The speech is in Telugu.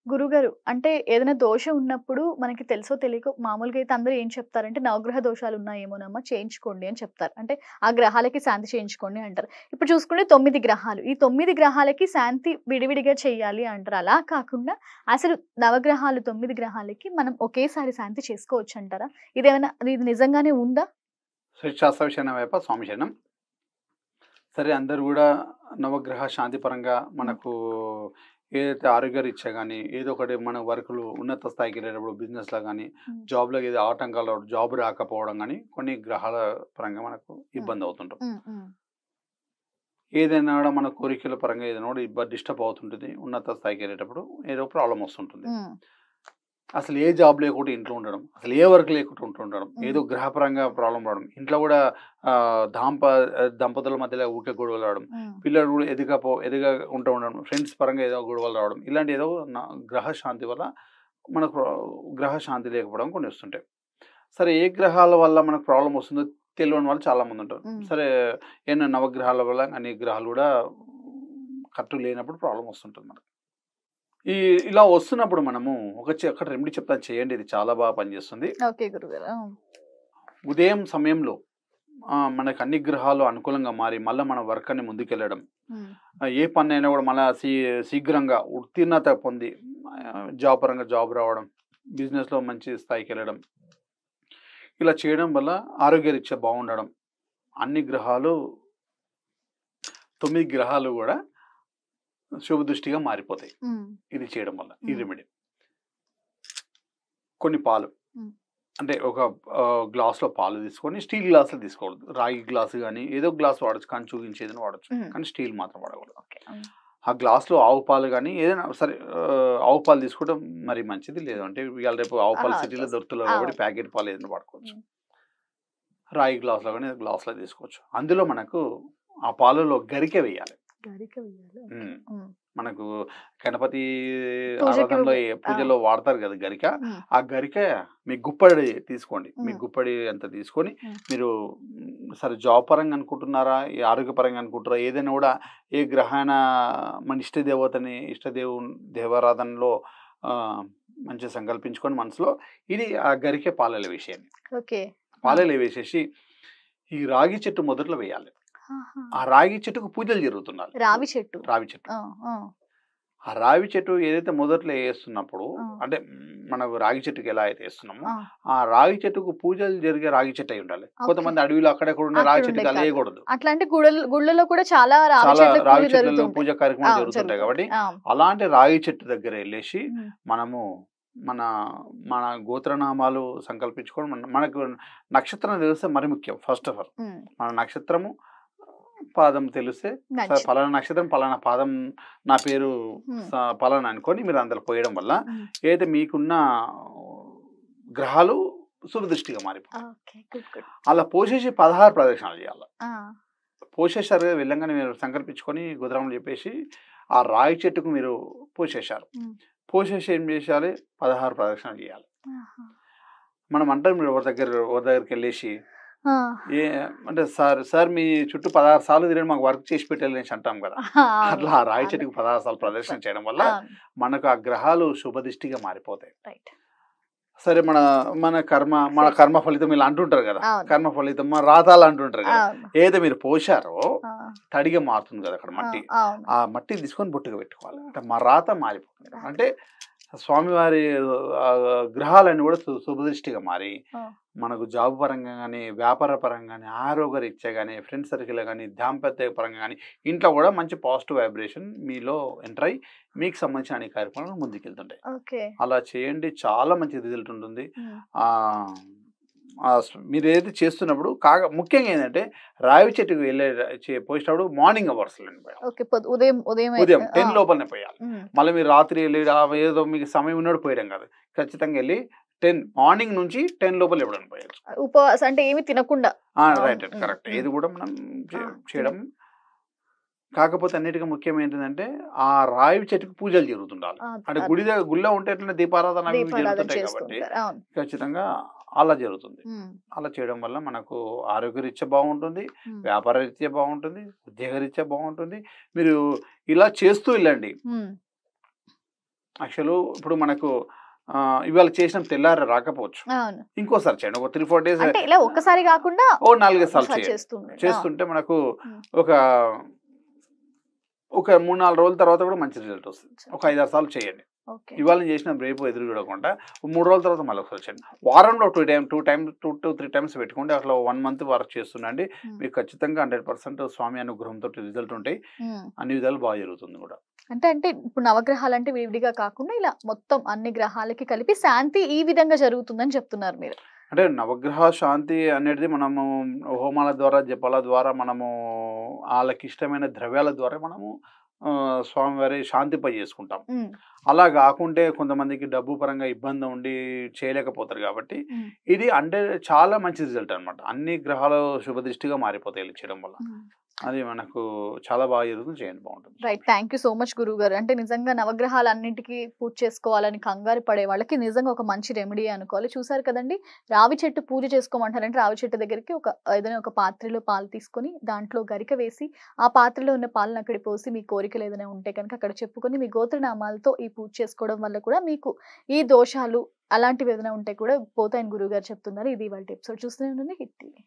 గురుగారు అంటే ఏదైనా దోషం ఉన్నప్పుడు మనకి తెలుసో తెలియకో మామూలుగా అయితే అందరూ ఏం చెప్తారంటే నవగ్రహ దోషాలు ఉన్నాయేమోనమ్మా చేయించుకోండి అని చెప్తారు. అంటే ఆ గ్రహాలకి శాంతి చేయించుకోండి అంటారు. ఇప్పుడు చూసుకుంటే 9 గ్రహాలు. ఈ 9 గ్రహాలకి శాంతి విడివిడిగా చేయాలి అంటారు. అలా కాకుండా అసలు నవగ్రహాలు 9 గ్రహాలకి మనం ఒకేసారి శాంతి చేసుకోవచ్చంటారా? ఇది నిజంగానే ఉందా? శ్రీశాస్త్రవిషయం వైపు స్వామి శరణం. సరే అందరూ కూడా నవగ్రహ శాంతి పరంగా మనకు ఏదైతే ఆరోగ్యరీత్యా కానీ ఏదో ఒకటి మన వర్కులు ఉన్నత స్థాయికి వెళ్ళేటప్పుడు బిజినెస్లో కానీ జాబ్లో ఏదో ఆటంకాలు జాబ్ రాకపోవడం కానీ కొన్ని గ్రహాల పరంగా మనకు ఇబ్బంది అవుతుంటాం. ఏదైనా కూడా మన కోరికల పరంగా ఏదైనా కూడా ఇబ్బంది డిస్టర్బ్ అవుతుంటుంది. ఉన్నత స్థాయికి వెళ్ళేటప్పుడు ఏదో ప్రాబ్లం వస్తుంటుంది. అసలు ఏ జాబ్ లేకుండా ఇంట్లో ఉండడం, అసలు ఏ వర్క్ లేకుండా ఉంటుండడం, ఏదో గ్రహపరంగా ప్రాబ్లం రావడం, ఇంట్లో కూడా దంపతుల మధ్యలో ఊకే గొడవలు రావడం, పిల్లలు కూడా ఎదుగా ఉంటూ ఉండడం, ఫ్రెండ్స్ పరంగా ఏదో గొడవలు రావడం, ఇలాంటి ఏదో గ్రహ శాంతి వల్ల మనకు గ్రహ శాంతి లేకపోవడం కొన్ని వస్తుంటాయి. సరే ఏ గ్రహాల వల్ల మనకు ప్రాబ్లం వస్తుందో తెలియని వాళ్ళు చాలామంది ఉంటారు. సరే ఏమైనా నవగ్రహాల వల్ల అన్ని గ్రహాలు కూడా కరెక్ట్ లేనప్పుడు ప్రాబ్లం వస్తుంటుంది మనకు. ఇలా వస్తున్నప్పుడు మనము ఒక రెమెడీ చెప్తాను, చేయండి. ఇది చాలా బాగా పనిచేస్తుంది. ఓకే గురుగారు. ఉదయం సమయంలో మనకు అన్ని గ్రహాలు అనుకూలంగా మారి మళ్ళీ మన వర్క్ అని ముందుకెళ్ళడం, ఏ పని అయినా కూడా మళ్ళీ శీఘ్రంగా ఉత్తీర్ణత పొంది జాబ్ పరంగా జాబ్ రావడం, బిజినెస్లో మంచి స్థాయికి వెళ్ళడం, ఇలా చేయడం వల్ల ఆరోగ్యరీత్యా బాగుండడం, అన్ని గ్రహాలు 9 గ్రహాలు కూడా శుభ దృష్టిగా మారిపోతాయి ఇది చేయడం వల్ల. ఈ రెమెడీ కొన్ని పాలు అంటే ఒక గ్లాస్లో పాలు తీసుకొని స్టీల్ గ్లాసులో తీసుకోకూడదు. రాగి గ్లాసు కానీ ఏదో గ్లాస్ వాడచ్చు, కానీ చూపించేదని వాడచ్చు, కానీ స్టీల్ మాత్రం వాడకూడదు. ఆ గ్లాస్లో ఆవు పాలు కానీ ఏదైనా సరే ఆవు పాలు తీసుకోవడం మరి మంచిది. లేదంటే ఇవాళ రేపు ఆవు పాలు సిటీలో దొరుకుతున్నాయి కాబట్టి ప్యాకెట్ పాలు ఏదైనా వాడుకోవచ్చు. రాగి గ్లాసులో కానీ గ్లాస్లో తీసుకోవచ్చు. అందులో మనకు ఆ పాలలో గరిక వేయాలి. మనకు గణపతి ఆరాధనలో పూజలో వాడతారు కదా గరిక. ఆ గరిక మీ గుప్పడి తీసుకోండి. మీ గుప్పడి అంత తీసుకొని మీరు సరే జాబ్ పరంగా అనుకుంటున్నారా, ఆరోగ్యపరంగా అనుకుంటారా, ఏదైనా కూడా ఏ గ్రహాన మన దేవారాధనలో మంచిగా సంకల్పించుకొని మనసులో ఇది ఆ గరిక పాలలో వేసేయండి. పాలలో వేసేసి ఈ రాగి చెట్టు మొదట్లో వేయాలి. ఆ రాగి చెట్టుకు పూజలు జరుగుతున్నారు. రావి చెట్టు ఆ రావి చెట్టు ఏదైతే మొదట్లో వేస్తున్నప్పుడు అంటే మనకు రాగి చెట్టుకి ఎలా అయితే వేస్తున్నామో ఆ రాగి చెట్టుకు పూజలు జరిగే రాగి చెట్టు అయి ఉండాలి. కొంతమంది అడవిలో అక్కడెక్కడ ఉన్న రాగి చెట్టుకి అలా వేయకూడదు. అట్లాంటి గుళ్ళలో కూడా చాలా రాగి చెట్లలో పూజ కార్యక్రమాలు జరుగుతుంటాయి కాబట్టి అలాంటి రాగి చెట్టు దగ్గర వెళ్ళేసి మనము మన గోత్రనామాలు సంకల్పించుకోవడం. మనకు నక్షత్రం తెలిస్తే మరి ముఖ్యం. ఫస్ట్ ఆఫ్ ఆల్ మన నక్షత్రము పాదం తెలిస్తే పలానా నక్షత్రం పలానా పాదం నా పేరు పలానా అనుకొని మీరు అందులో పోయడం వల్ల ఏదైతే మీకున్న గ్రహాలు శుభదృష్టిగా మారిపోతాయి. అలా పోసేసి 16 ప్రదక్షిణాలు చేయాలి. పోసేసారు వెళ్ళంగానే మీరు సంకల్పించుకొని గోత్రనామాలు చెప్పేసి ఆ రాయి చెట్టుకు మీరు పోసేసారు. పోసేసి ఏం చేయాలి, 16 ప్రదక్షిణాలు చేయాలి. మనం అంటాం మీరు ఎవరి దగ్గరికి వెళ్ళేసి అంటే సార్ మీ చుట్టూ 16 సార్లు తిరిగి మాకు వర్క్ చేసి పెట్టాలి అంటాం కదా. అట్లా ఆ రాయి చెట్టుకు 16 సార్లు ప్రదర్శన చేయడం వల్ల మనకు ఆ గ్రహాలు శుభదృష్టిగా మారిపోతాయి. సరే మన కర్మ ఫలితం ఇలా అంటుంటారు కదా, కర్మ ఫలితం మన రాతాలు అంటుంటారు కదా. ఏదైతే మీరు పోసారో తడిగా మారుతుంది కదా అక్కడ మట్టి, ఆ మట్టి తీసుకొని బొట్టుగా పెట్టుకోవాలి. అంటే మా రాత మారిపోతుంది. అంటే స్వామివారి గ్రహాలన్నీ కూడా శుభదృష్టిగా మారి మనకు జాబ్ పరంగా కానీ వ్యాపార పరంగా కానీ ఆరోగ్యరీత్యా కానీ ఫ్రెండ్ సర్కిల్ కానీ దాంపత్య పరంగా కానీ ఇంట్లో కూడా మంచి పాజిటివ్ వైబ్రేషన్ మీలో ఎంటర్ అయ్యి మీకు సంబంధించిన అనే కార్యక్రమాలు ముందుకెళ్తుంటాయి. అలా చేయండి, చాలా మంచి రిజల్ట్ ఉంటుంది. మీరు ఏదైతే చేస్తున్నప్పుడు ముఖ్యంగా ఏంటంటే రావి చెట్టుకు పోయినప్పుడు మార్నింగ్ అవర్స్ ఉదయం 10 లోపలనే పోయాలి. మళ్ళీ మీరు రాత్రి ఏదో మీకు సమయం ఉన్నప్పుడు పోయడం కాదు, ఖచ్చితంగా వెళ్ళి 10 మార్నింగ్ నుంచి 10 లోపల ఎప్పుడైనా పోయచ్చు. ఉపవాసం అంటే ఏమి తినకుండా. Right, correct. ఇది కూడా మనం చేయడం. కాకపోతే అన్నిటికీ ముఖ్యం ఏంటంటే ఆ రావి చెట్టుకు పూజలు జరుగుతుండాలి. అంటే గుడిలో ఉంటే ఎట్లా దీపారాధన జరుగుతుంటాయి కాబట్టి ఖచ్చితంగా అలా జరుగుతుంది. అలా చేయడం వల్ల మనకు ఆరోగ్యరీత్యా బాగుంటుంది, వ్యాపార రీత్యా బాగుంటుంది, ఉద్యోగ రీత్యా బాగుంటుంది. మీరు ఇలా చేస్తూ వెళ్ళండి. యాక్చువల్ ఇప్పుడు మనకు ఇవాళ చేసిన తెల్లారి రాకపోవచ్చు, ఇంకోసారి చేయండి. ఒక 3-4 days అంటే ఇలా ఒక్కసారి కాకుండా ఓ 4-5 సార్లు చేస్తుంటే మనకు ఒక 3-4 రోజుల తర్వాత కూడా మంచి రిజల్ట్ వస్తుంది. ఒక 5-6 సార్లు చేయండి. ఇవాళ చేసిన రేపు ఎదురు చూడకుండా 3 రోజుల తర్వాత మళ్ళీ ఒకసారి చేయండి. వారంలో 2-3 టైమ్స్ పెట్టుకోండి. అట్లా 1 month వర్క్ చేస్తుండండి. మీకు ఖచ్చితంగా 100% స్వామి అనుగ్రహంతో రిజల్ట్ ఉంటాయి. అన్ని విధాలు బాగా జరుగుతుంది కూడా. అంటే ఇప్పుడు నవగ్రహాలు అంటే విడివిడిగా కాకుండా ఇలా మొత్తం అన్ని గ్రహాలకి కలిపి శాంతి ఈ విధంగా జరుగుతుందని చెప్తున్నారు మీరు. అంటే నవగ్రహ శాంతి అనేది మనము హోమాల ద్వారా, జపాల ద్వారా, మనము వాళ్ళకి ఇష్టమైన ద్రవ్యాల ద్వారా మనము స్వామివారి శాంతింప చేసుకుంటాం. అలా కాకుంటే కొంతమందికి డబ్బు పరంగా ఇబ్బంది ఉండి చేయలేకపోతారు. కాబట్టి ఇది అంటే చాలా మంచి రిజల్ట్ అనమాట. అన్ని గ్రహాలు శుభదృష్టిగా మారిపోతాయి ఇలా చేయడం వల్ల. అది మనకు చాలా బాగా జరుగుతుంది. చేయండి, బాగుంటుంది. Right, thank you so much గురువు గారు. అంటే నిజంగా నవగ్రహాలన్నింటికి పూజ చేసుకోవాలని కంగారు పడే వాళ్ళకి నిజంగా ఒక మంచి రెమెడీ అనుకోవాలి. చూసారు కదండి, రావి చెట్టు పూజ చేసుకోమంటారంటే రావి చెట్టు దగ్గరికి ఏదైనా ఒక పాత్రలో పాలు తీసుకొని దాంట్లో గరిక వేసి ఆ పాత్రలో ఉన్న పాలను అక్కడ పోసి మీ కోరికలు ఏదైనా ఉంటే కనుక అక్కడ చెప్పుకొని మీ గోత్రనామాలతో ఈ పూజ చేసుకోవడం వల్ల కూడా మీకు ఈ దోషాలు అలాంటివి ఏదైనా ఉంటే కూడా పోతాయని గురువు గారు చెప్తున్నారు. ఇది ఇవాళ ఎపిసోడ్. చూస్తూనే ఉండండి హిట్ టీవీ.